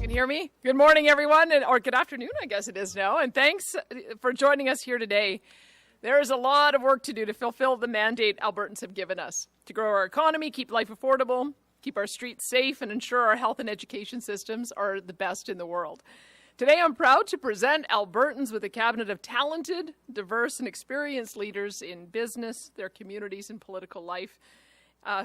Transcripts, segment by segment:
Can you hear me? Good morning, everyone, or good afternoon, I guess it is now. And thanks for joining us here today. There is a lot of work to do to fulfill the mandate Albertans have given us to grow our economy, keep life affordable, keep our streets safe, and ensure our health and education systems are the best in the world. Today, I'm proud to present Albertans with a cabinet of talented, diverse, and experienced leaders in business, their communities, and political life,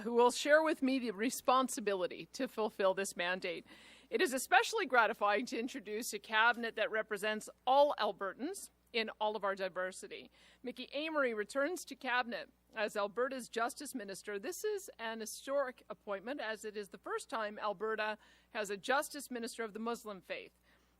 who will share with me the responsibility to fulfill this mandate. It is especially gratifying to introduce a cabinet that represents all Albertans in all of our diversity. Mickey Amery returns to cabinet as Alberta's Justice Minister. This is an historic appointment, as it is the first time Alberta has a Justice Minister of the Muslim faith.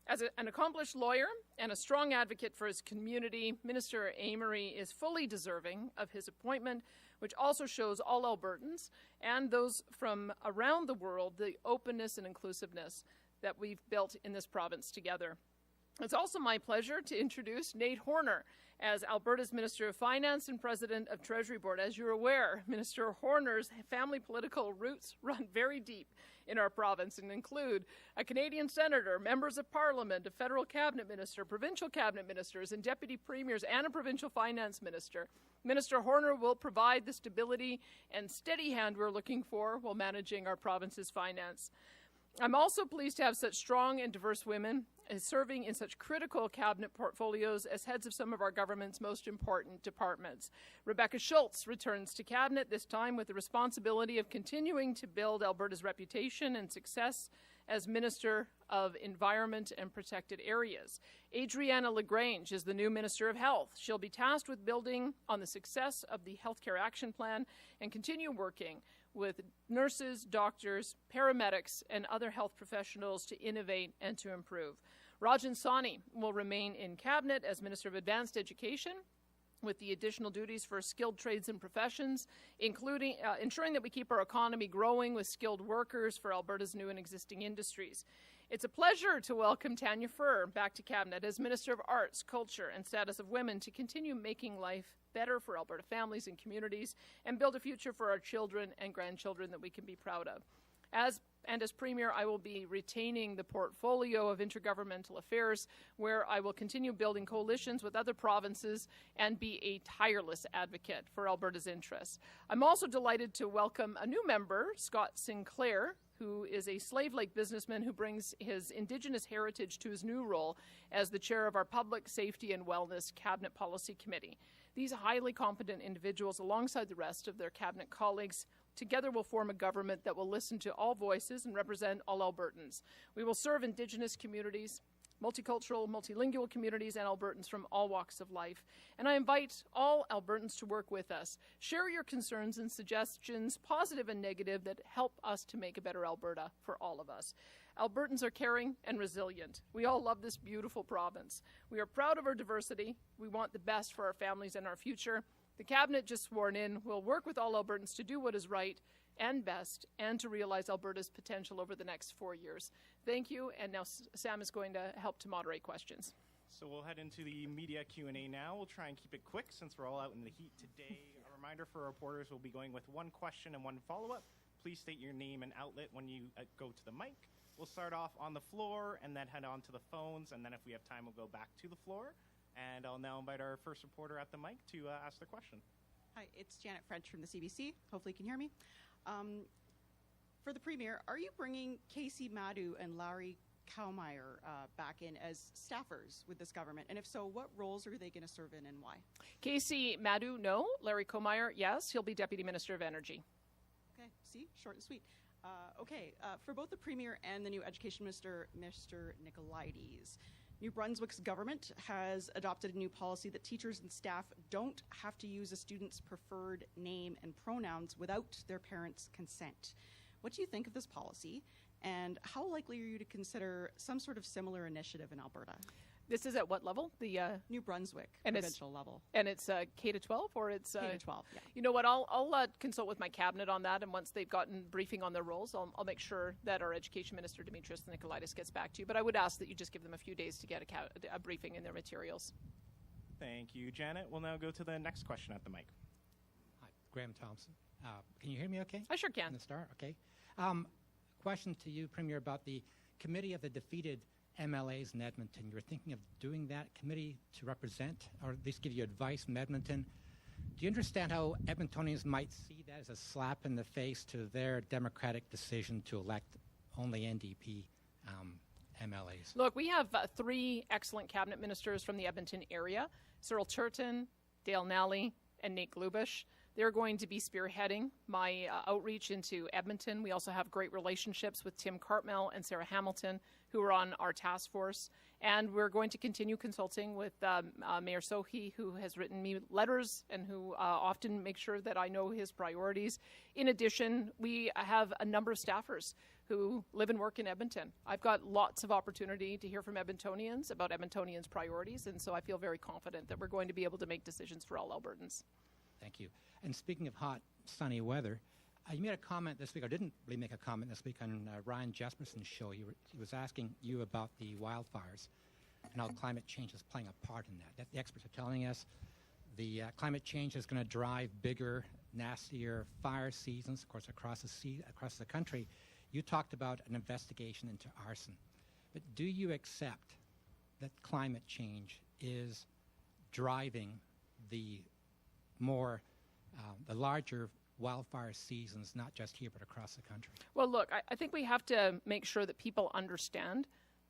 As an accomplished lawyer and a strong advocate for his community, Minister Amery is fully deserving of his appointment, which also shows all Albertans and those from around the world the openness and inclusiveness that we've built in this province together. It's also my pleasure to introduce Nate Horner as Alberta's Minister of Finance and President of Treasury Board. As you're aware, Minister Horner's family political roots run very deep in our province and include a Canadian senator, members of parliament, a federal cabinet minister, provincial cabinet ministers, and deputy premiers, and a provincial finance minister. Minister Horner will provide the stability and steady hand we're looking for while managing our province's finance. I'm also pleased to have such strong and diverse women serving in such critical cabinet portfolios as heads of some of our government's most important departments. Rebecca Schultz returns to cabinet, this time with the responsibility of continuing to build Alberta's reputation and success as Minister of Environment and Protected Areas. Adriana LaGrange is the new Minister of Health. She'll be tasked with building on the success of the Healthcare Action Plan and continue working with nurses, doctors, paramedics, and other health professionals to innovate and to improve. Rajan Sawhney will remain in cabinet as Minister of Advanced Education, with the additional duties for skilled trades and professions, including ensuring that we keep our economy growing with skilled workers for Alberta's new and existing industries. It's a pleasure to welcome Tanya Furr back to cabinet as Minister of Arts, Culture, and Status of Women to continue making life better for Alberta families and communities and build a future for our children and grandchildren that we can be proud of. As Premier, I will be retaining the portfolio of intergovernmental affairs, where I will continue building coalitions with other provinces and be a tireless advocate for Alberta's interests. I'm also delighted to welcome a new member, Scott Sinclair, who is a slave-like businessman who brings his Indigenous heritage to his new role as the chair of our Public Safety and Wellness Cabinet Policy Committee. These highly competent individuals, alongside the rest of their cabinet colleagues, together will form a government that will listen to all voices and represent all Albertans. We will serve Indigenous communities, multicultural, multilingual communities, and Albertans from all walks of life. And I invite all Albertans to work with us. Share your concerns and suggestions, positive and negative, that help us to make a better Alberta for all of us. Albertans are caring and resilient. We all love this beautiful province. We are proud of our diversity. We want the best for our families and our future. The cabinet just sworn in will work with all Albertans to do what is right and best and to realize Alberta's potential over the next 4 years. Thank you, and now Sam is going to help to moderate questions. So we'll head into the media Q&A now. We'll try and keep it quick since we're all out in the heat today. A reminder for reporters, we'll be going with one question and one follow-up. Please state your name and outlet when you go to the mic. We'll start off on the floor and then head on to the phones, and then if we have time, we'll go back to the floor. And I'll now invite our first reporter at the mic to ask the question. Hi, it's Janet French from the CBC. Hopefully you can hear me. For the Premier, are you bringing Casey Madhu and Larry Kowmeyer back in as staffers with this government? And if so, what roles are they going to serve in and why? Casey Madhu, no. Larry Kowmeyer, yes. He'll be Deputy Minister of Energy. Okay, see? Short and sweet. For both the Premier and the new Education Minister, Mr. Nicolaides, New Brunswick's government has adopted a new policy that teachers and staff don't have to use a student's preferred name and pronouns without their parents' consent. What do you think of this policy, and how likely are you to consider some sort of similar initiative in Alberta? This is at what level? The New Brunswick and provincial level. And it's K-12, or it's K-12, yeah. You know what? I'll consult with my cabinet on that, and once they've gotten briefing on their roles, I'll make sure that our Education Minister, Demetrius Nicolaides, gets back to you. But I would ask that you just give them a few days to get a briefing in their materials. Thank you, Janet. We'll now go to the next question at the mic. Hi, Graham Thompson. Can you hear me okay? I sure can. From the start, okay. Question to you, Premier, about the committee of the defeated MLAs in Edmonton. You were thinking of doing that committee to represent, or at least give you advice from Edmonton. Do you understand how Edmontonians might see that as a slap in the face to their democratic decision to elect only NDP MLAs? Look, we have 3 excellent cabinet ministers from the Edmonton area, Cyril Turton, Dale Nally, and Nate Glubish. They're going to be spearheading my outreach into Edmonton. We also have great relationships with Tim Cartmel and Sarah Hamilton, who are on our task force. And we're going to continue consulting with Mayor Sohi, who has written me letters and who often makes sure that I know his priorities. In addition, we have a number of staffers who live and work in Edmonton. I've got lots of opportunity to hear from Edmontonians about Edmontonians' priorities, and so I feel very confident that we're going to be able to make decisions for all Albertans. Thank you. And speaking of hot, sunny weather, you made a comment this week, or didn't really make a comment this week on Ryan Jesperson's show. He was asking you about the wildfires and how climate change is playing a part in that. The experts are telling us the climate change is going to drive bigger, nastier fire seasons, of course, across the country. You talked about an investigation into arson. But do you accept that climate change is driving the larger wildfire seasons, not just here, but across the country? Well, look, I think we have to make sure that people understand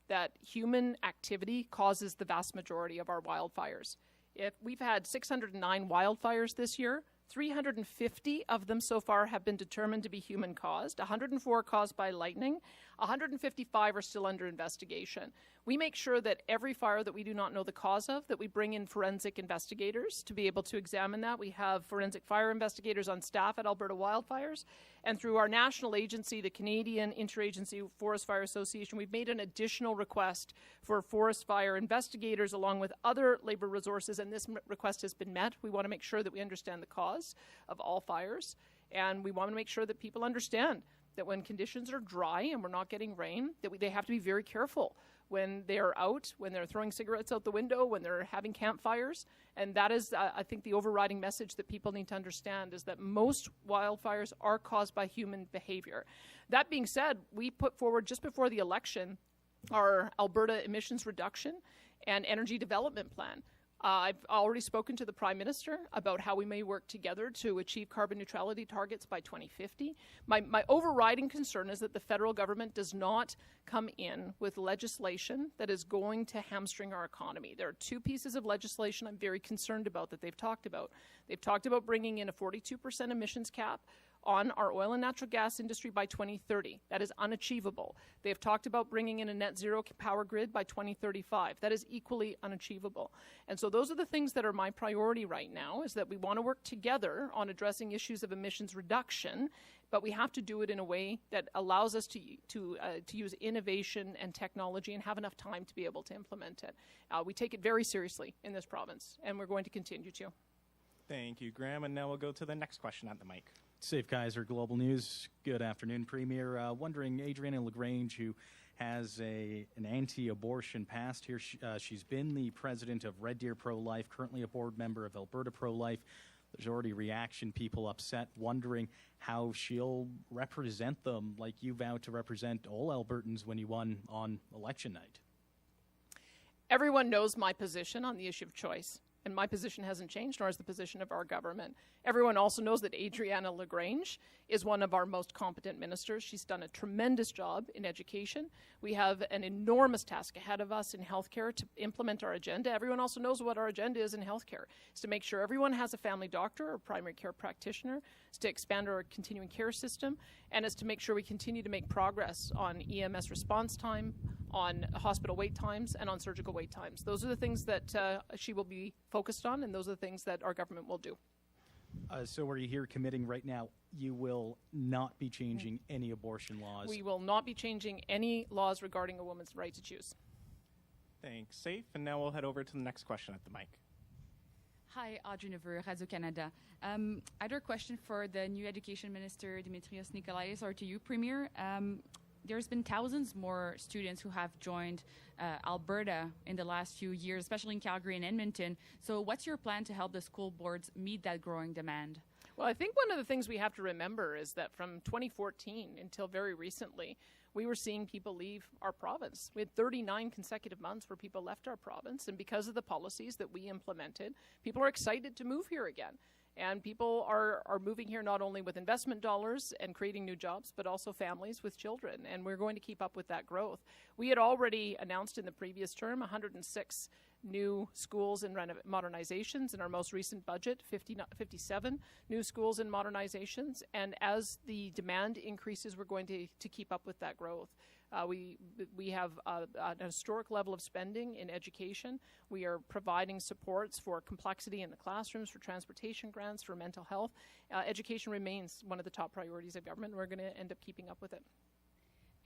that human activity causes the vast majority of our wildfires. If we've had 609 wildfires this year, 350 of them so far have been determined to be human-caused, 104 caused by lightning, 155 are still under investigation. We make sure that every fire that we do not know the cause of, that we bring in forensic investigators to be able to examine that. We have forensic fire investigators on staff at Alberta Wildfires, and through our national agency, the Canadian Interagency Forest Fire Association, we've made an additional request for forest fire investigators along with other labor resources, and this request has been met. We want to make sure that we understand the cause of all fires, and we want to make sure that people understand that when conditions are dry and we're not getting rain, that they have to be very careful when they're out, when they're throwing cigarettes out the window, when they're having campfires. And that is, I think, the overriding message that people need to understand is that most wildfires are caused by human behavior. That being said, we put forward just before the election our Alberta emissions reduction and energy development plan. I've already spoken to the Prime Minister about how we may work together to achieve carbon neutrality targets by 2050. My overriding concern is that the federal government does not come in with legislation that is going to hamstring our economy. There are 2 pieces of legislation I'm very concerned about that they've talked about. They've talked about bringing in a 42% emissions cap on our oil and natural gas industry by 2030. That is unachievable. They have talked about bringing in a net zero power grid by 2035. That is equally unachievable. And so those are the things that are my priority right now, is that we want to work together on addressing issues of emissions reduction, but we have to do it in a way that allows us to use innovation and technology and have enough time to be able to implement it. We take it very seriously in this province, and we're going to continue to. Thank you, Graham. And now we'll go to the next question at the mic. Safe Kaiser, Global News. Good afternoon, Premier. Wondering, Adriana LaGrange, who has an anti-abortion past here. She's been the president of Red Deer Pro-Life, currently a board member of Alberta Pro-Life. There's already reaction, people upset, wondering how she'll represent them like you vowed to represent all Albertans when you won on election night. Everyone knows my position on the issue of choice. And my position hasn't changed, nor has the position of our government. Everyone also knows that Adriana LaGrange is one of our most competent ministers. She's done a tremendous job in education. We have an enormous task ahead of us in healthcare to implement our agenda. Everyone also knows what our agenda is in healthcare. It's to make sure everyone has a family doctor or primary care practitioner. It's to expand our continuing care system. And it's to make sure we continue to make progress on EMS response time, on hospital wait times, and on surgical wait times. Those are the things that she will be focused on, and those are the things that our government will do. So are you here committing right now you will not be changing any abortion laws? We will not be changing any laws regarding a woman's right to choose. Thanks, Safe. And now we'll head over to the next question at the mic. Hi, Audrey Neveu, Radio-Canada. I had a question for the new Education Minister, Dimitrios Nikolaides, or to you, Premier. There's been thousands more students who have joined Alberta in the last few years, especially in Calgary and Edmonton. So what's your plan to help the school boards meet that growing demand? Well, I think one of the things we have to remember is that from 2014 until very recently, we were seeing people leave our province. We had 39 consecutive months where people left our province, and because of the policies that we implemented, people are excited to move here again. And people are moving here not only with investment dollars and creating new jobs, but also families with children. And we're going to keep up with that growth. We had already announced in the previous term 106 new schools and modernizations. In our most recent budget, 57 new schools and modernizations. And as the demand increases, we're going to keep up with that growth. We have an historic level of spending in education. We are providing supports for complexity in the classrooms, for transportation grants, for mental health. Education remains one of the top priorities of government, and we're going to end up keeping up with it.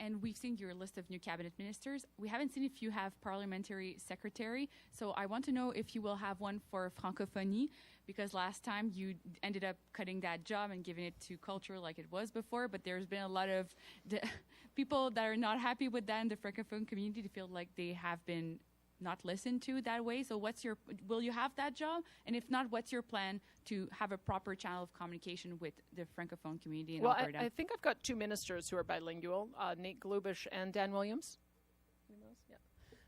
And we've seen your list of new cabinet ministers. We haven't seen if you have parliamentary secretary. So I want to know if you will have one for francophonie, because last time you ended up cutting that job and giving it to culture like it was before. But there's been a lot of people that are not happy with that in the francophone community. They feel like they have been not listened to that way. So will you have that job? And if not, what's your plan to have a proper channel of communication with the francophone community in Alberta? Well, I think I've got two ministers who are bilingual, Nate Glubish and Dan Williams. Yeah.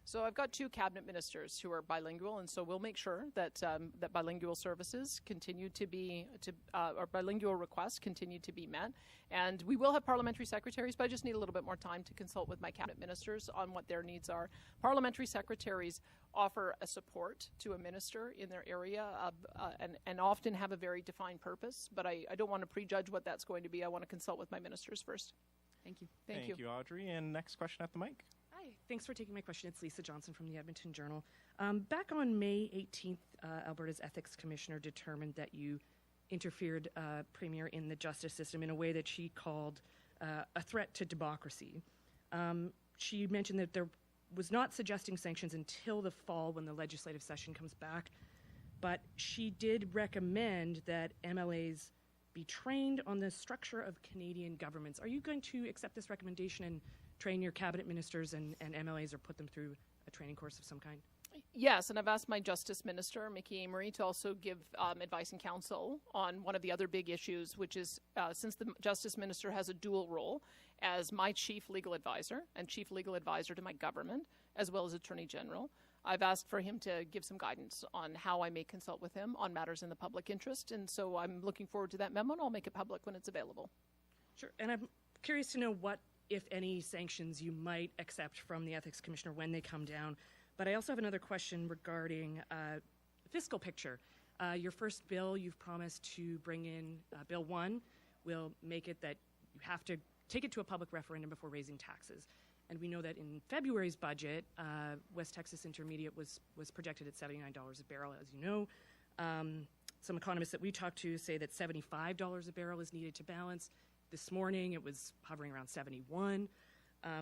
So I've got two cabinet ministers who are bilingual, and so we'll make sure that that bilingual services continue to be, or bilingual requests continue to be met. And we will have parliamentary secretaries, but I just need a little bit more time to consult with my cabinet ministers on what their needs are. Parliamentary secretaries offer a support to a minister in their area and often have a very defined purpose, but I don't want to prejudge what that's going to be. I want to consult with my ministers first. Thank you. Thank you. Thank you, Audrey. And next question at the mic. Hi, thanks for taking my question. It's Lisa Johnson from the Edmonton Journal. Back on May 18th, Alberta's Ethics Commissioner determined that you interfered, Premier, in the justice system in a way that she called a threat to democracy. She mentioned that there was not suggesting sanctions until the fall when the legislative session comes back, but she did recommend that MLAs be trained on the structure of Canadian governments. Are you going to accept this recommendation and train your cabinet ministers and MLAs or put them through a training course of some kind? Yes, and I've asked my Justice Minister, Mickey Amory, to also give advice and counsel on one of the other big issues, which is since the Justice Minister has a dual role as my Chief Legal Advisor and Chief Legal Advisor to my government, as well as Attorney General, I've asked for him to give some guidance on how I may consult with him on matters in the public interest, and so I'm looking forward to that memo, and I'll make it public when it's available. Sure, and I'm curious to know what, if any, sanctions you might accept from the Ethics Commissioner when they come down. But I also have another question regarding the fiscal picture. Your first bill, you've promised to bring in, Bill 1, will make it that you have to take it to a public referendum before raising taxes. And we know that in February's budget, West Texas Intermediate was projected at $79 a barrel, as you know. Some economists that we talked to say that $75 a barrel is needed to balance. This morning, it was hovering around 71.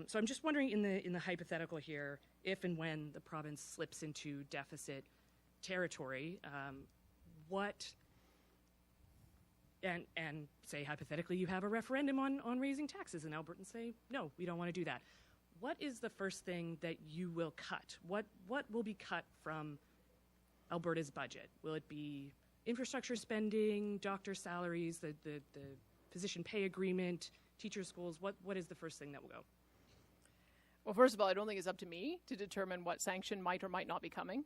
So I'm just wondering, in the hypothetical here, if and when the province slips into deficit territory, and say hypothetically you have a referendum on raising taxes, and Albertans say no, we don't want to do that. What is the first thing that you will cut? What will be cut from Alberta's budget? Will it be infrastructure spending, doctor salaries, the physician pay agreement, teacher schools? What is the first thing that will go? Well, first of all, I don't think it's up to me to determine what sanction might or might not be coming.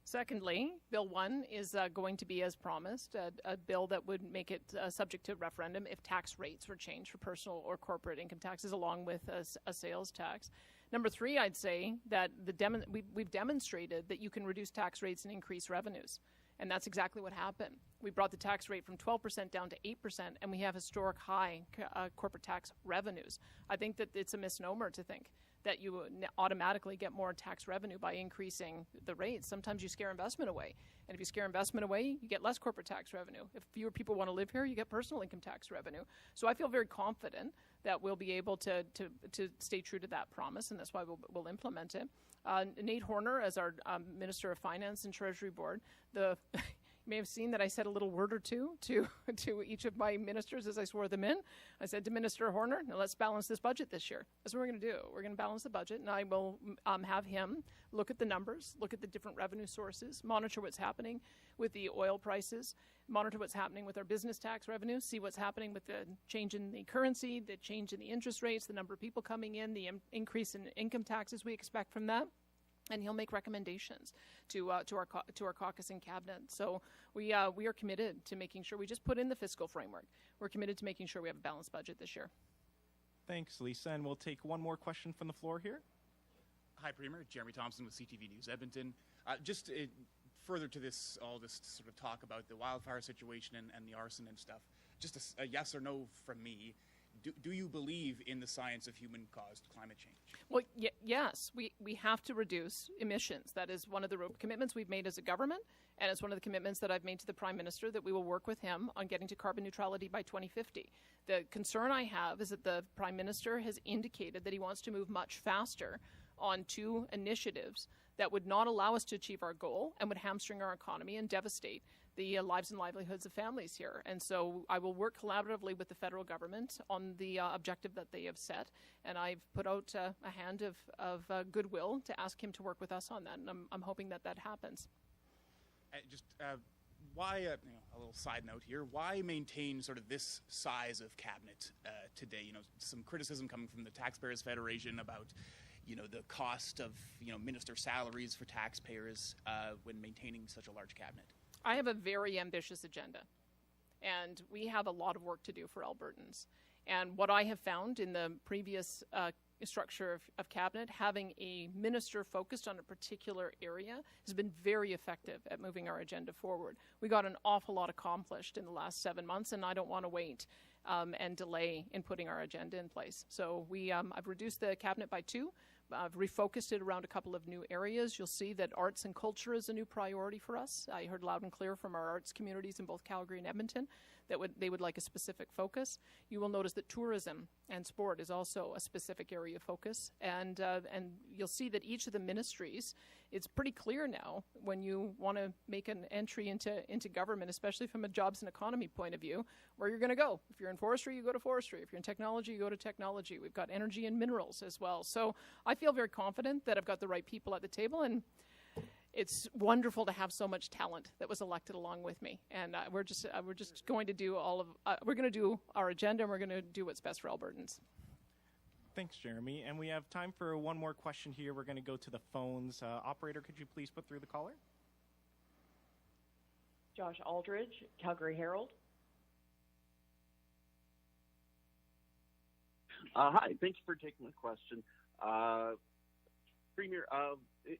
Secondly, Bill 1 is going to be, as promised, a bill that would make it subject to referendum if tax rates were changed for personal or corporate income taxes, along with a sales tax. Number 3, I'd say that we've demonstrated that you can reduce tax rates and increase revenues. And that's exactly what happened. We brought the tax rate from 12% down to 8%, and we have historic high corporate tax revenues. I think that it's a misnomer to think that you automatically get more tax revenue by increasing the rates. Sometimes you scare investment away. And if you scare investment away, you get less corporate tax revenue. If fewer people want to live here, you get personal income tax revenue. So I feel very confident that we'll be able to stay true to that promise, and that's why we'll implement it. Nate Horner, as our Minister of Finance and Treasury Board, You may have seen that I said a little word or two to each of my ministers as I swore them in. I said to Minister Horner, now let's balance this budget this year. That's what we're going to do. We're going to balance the budget, and I will have him look at the numbers, look at the different revenue sources, monitor what's happening with the oil prices, monitor what's happening with our business tax revenue, see what's happening with the change in the currency, the change in the interest rates, the number of people coming in, the increase in income taxes we expect from that. And he'll make recommendations to our caucus and cabinet. So we are committed to making sure we just put in the fiscal framework. We're committed to making sure we have a balanced budget this year. Thanks, Lisa. And we'll take one more question from the floor here. Hi, Premier. Jeremy Thompson with CTV News Edmonton. Just further to this, all this sort of talk about the wildfire situation and the arson and stuff, just a yes or no from me. Do you believe in the science of human-caused climate change? Well, yes, we have to reduce emissions. That is one of the commitments we've made as a government, and it's one of the commitments that I've made to the Prime Minister, that we will work with him on getting to carbon neutrality by 2050. The concern I have is that the Prime Minister has indicated that he wants to move much faster on two initiatives that would not allow us to achieve our goal and would hamstring our economy and devastate the lives and livelihoods of families here. And so I will work collaboratively with the federal government on the objective that they have set. And I've put out a hand of goodwill to ask him to work with us on that. And I'm hoping that happens. Why, a little side note here, why maintain sort of this size of cabinet today? Some criticism coming from the Taxpayers Federation about the cost of, minister salaries for taxpayers when maintaining such a large cabinet. I have a very ambitious agenda, and we have a lot of work to do for Albertans. And what I have found in the previous structure of cabinet, having a minister focused on a particular area has been very effective at moving our agenda forward. We got an awful lot accomplished in the last 7 months, and I don't want to wait and delay in putting our agenda in place. So I've reduced the cabinet by 2. I've refocused it around a couple of new areas. You'll see that arts and culture is a new priority for us. I heard loud and clear from our arts communities in both Calgary and Edmonton that they would like a specific focus. You will notice that tourism and sport is also a specific area of focus. And you'll see that each of the ministries, it's pretty clear now when you want to make an entry into government, especially from a jobs and economy point of view, where you're going to go. If you're in forestry, you go to forestry. If you're in technology, you go to technology. We've got energy and minerals as well. So I feel very confident that I've got the right people at the table, and it's wonderful to have so much talent that was elected along with me. And we're just going to do we're going to do our agenda, and we're going to do what's best for Albertans. Thanks, Jeremy. And we have time for one more question here. We're going to go to the phones. Operator, could you please put through the caller? Josh Aldridge, Calgary Herald. Hi, thank you for taking my question. Premier,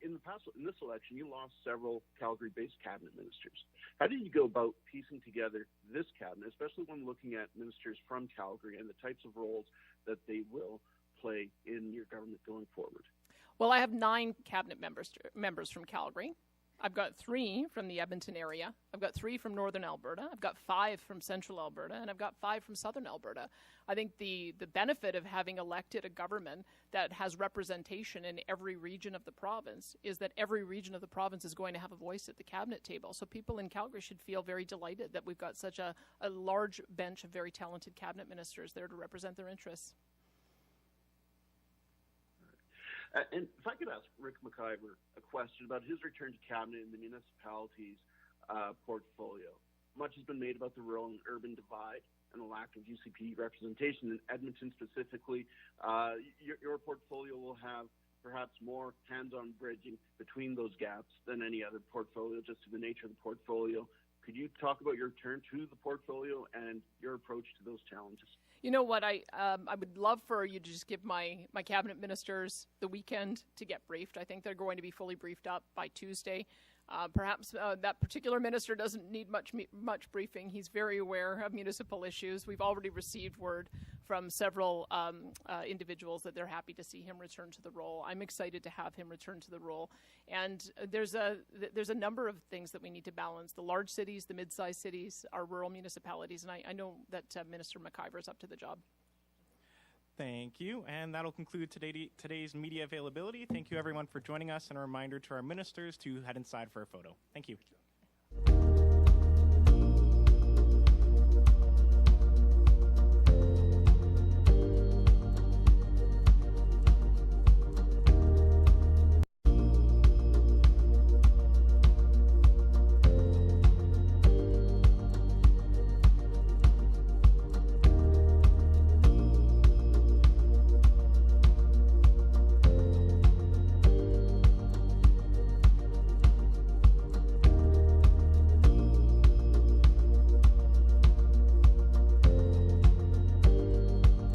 in this election, you lost several Calgary-based cabinet ministers. How did you go about piecing together this cabinet, especially when looking at ministers from Calgary and the types of roles that they will play in your government going forward? Well, I have 9 cabinet members from Calgary. I've got 3 from the Edmonton area. I've got 3 from northern Alberta. I've got 5 from central Alberta, and I've got 5 from southern Alberta. I think the benefit of having elected a government that has representation in every region of the province is that every region of the province is going to have a voice at the cabinet table. So people in Calgary should feel very delighted that we've got such a large bench of very talented cabinet ministers there to represent their interests. And if I could ask Rick McIver a question about his return to cabinet in the municipalities portfolio. Much has been made about the rural and urban divide and the lack of UCP representation in Edmonton specifically. Your portfolio will have perhaps more hands-on bridging between those gaps than any other portfolio, just to the nature of the portfolio. Could you talk about your return to the portfolio and your approach to those challenges? You know what, I would love for you to just give my cabinet ministers the weekend to get briefed. I think they're going to be fully briefed up by Tuesday. Perhaps that particular minister doesn't need much briefing. He's very aware of municipal issues. We've already received word from several individuals that they're happy to see him return to the role. I'm excited to have him return to the role. And there's a number of things that we need to balance. The large cities, the mid-sized cities, our rural municipalities, and I know that Minister McIver is up to the job. Thank you. And that'll conclude today's media availability. Thank you, everyone, for joining us. And a reminder to our ministers to head inside for a photo. Thank you.